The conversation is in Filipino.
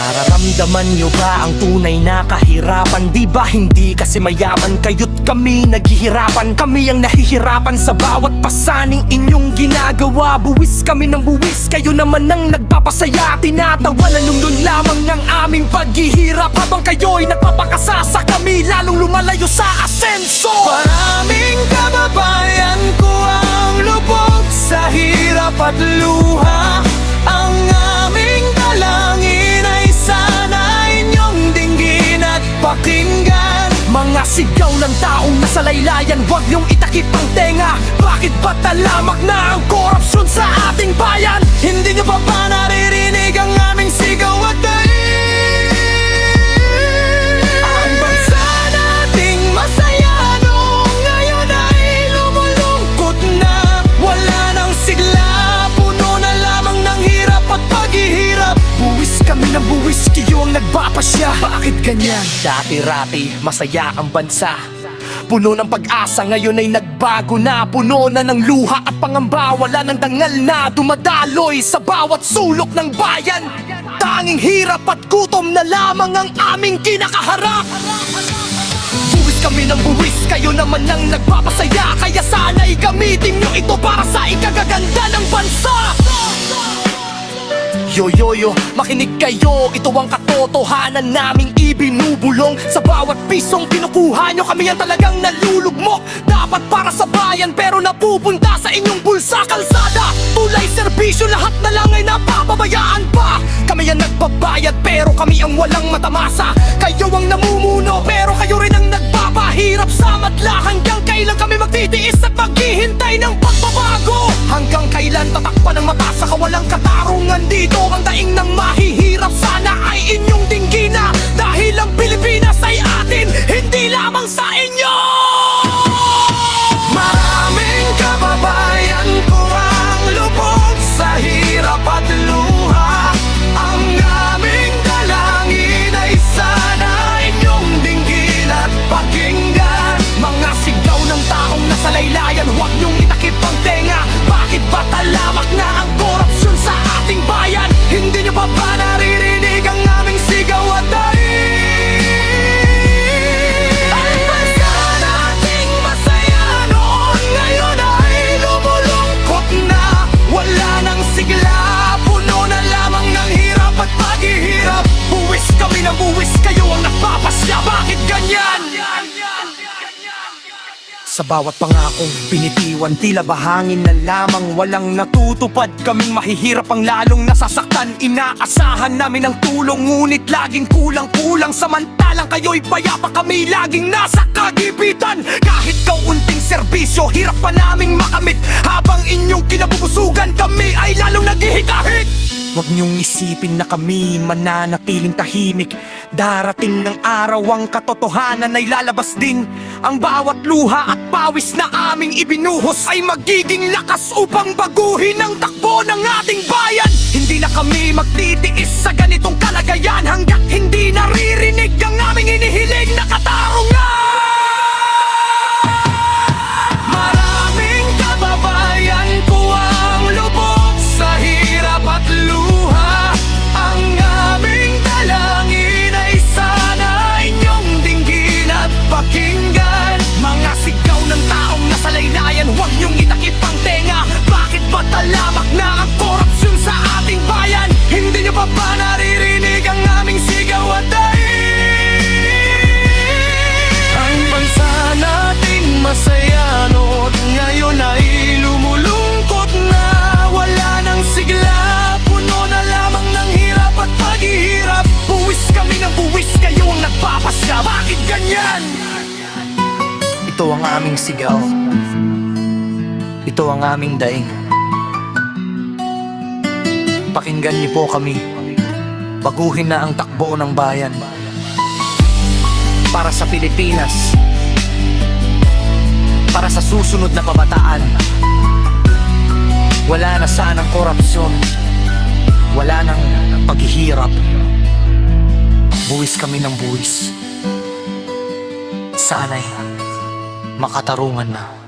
Nararamdaman nyo ba ang tunay na kahirapan? Di ba hindi kasi mayaman kayo't kami naghihirapan? Kami ang nahihirapan sa bawat pasaning inyong ginagawa. Buwis kami ng buwis, kayo naman ang nagpapasaya. Tinatawanan nung lamang ang aming paghihirap, habang kayo'y nagpapakasasa, kami lalong lumalayo sa asenso. Maraming kababayan ko ang lubog sa hirap at luha. Ang aming dalangin ay sana inyong dinggin at pakinggan. Mga sigaw ng taong nasa laylayan, huwag niyong itakip ang tenga. Bakit ba talamak na ang korupsyon sa ating bayan? Hindi niyo pa ba naririnig ang aming sigaw at daig? Ang bansa nating masaya noong ngayon ay lumulungkot na. Wala nang sigla, puno na lamang ng hirap at paghihirap. Buwis kami ng buwis, kayo ang nagpapasya. Bakit ganyan? Dati-rati, masaya ang bansa, puno ng pag-asa, ngayon ay nagbago na. Puno na ng luha at pangamba, wala ng dangal na dumadaloy sa bawat sulok ng bayan. Tanging hirap at gutom na lamang ang aming kinakaharap. Buwis kami ng buwis, kayo naman ang nagpapasaya. Kaya sana'y gamitin nyo ito para sa ikagaganda ng bansa. Yo, makinig kayo, ito ang katotohanan naming ibinubulong. Sa bawat pisong kinukuha nyo, kami ang talagang nalulugmok. Dapat para sa bayan, pero napupunta sa inyong bulsa. Kalsada, tulay, serbisyo, lahat na lang ay napapabayaan pa. Kami ang nagbabayad, pero kami ang walang matamasa. Kayo ang namumuno, pero kayo rin ang nagpapahirap sa madla. Hanggang kailan kami magtitiis at maghihintay ng pagbabago? Hanggang kailan tatakpan ng mata sa kawalang katarungan dito? Ang daing ng mahihirap, sana ay inyong dinggina. Dahil ang Pilipinas ay atin, hindi lamang sa inyo. Maraming kababayan ko ang lubog sa hirap at luha. Ang aming dalangin ay sana inyong dinggin at pakinggan. Mga sigaw ng taong nasa laylayan, huwag niyong itakip ang tenga. Bakit ba talamak na ang korupsyon sa ating bayan? Hindi niyo pa ba naririnig ang aming sigaw at daig? Ang bansa nating masaya noon ngayon ay lumulungkot na. Wala nang sigla, puno na lamang ng hirap at paghihirap. Buwis kami ng buwis, kayo ang nagpapasya. Bakit ganyan? Sa bawat pangakong binitiwan, tila bahangin na lamang walang natutupad. Kaming mahihirap ang lalong nasasaktan. Inaasahan namin ang tulong, ngunit laging kulang-kulang. Samantalang kayo'y payapa, kami laging nasa kagipitan. Kahit kaunting serbisyo, hirap pa naming makamit. Habang inyong kinabubusugan, kami ay lalong naghihikahik. Huwag niyong isipin na kami mananatiling tahimik. Darating ng araw, ang katotohanan ay lalabas din. Ang bawat luha at pawis na aming ibinuhos ay magiging lakas upang baguhin ang takbo ng ating bayan. Hindi na kami magtitiis sa ganitong kalagayan hanggat hindi naririnig ang aming inihiling na katarungan. Maraming kababayan ko ang lubog sa hirap at luha. Ang aming dalangin ay sana inyong dinggin at pakinggan. Mga sigaw ng taong nasa laylayan, huwag niyong itakip ang tenga. Bakit ba talamak na ang korupsyon sa ating bayan? Hindi niyo pa ba naririnig ang aming sigaw at daig? Ang bansa nating masaya noon ngayon ay lumulungkot na. Wala nang sigla, puno na lamang ng hirap at paghihirap. Buwis kami ng buwis, kayo ang nagpapasya. Bakit ganyan? Ito ang aming sigaw, ito ang aming daing. Pakinggan niyo po kami, baguhin na ang takbo ng bayan. Para sa Pilipinas, para sa susunod na kabataan. Wala na sanang korupsyon, wala nang paghihirap. Buwis kami ng buwis, sana'y makatarungan na.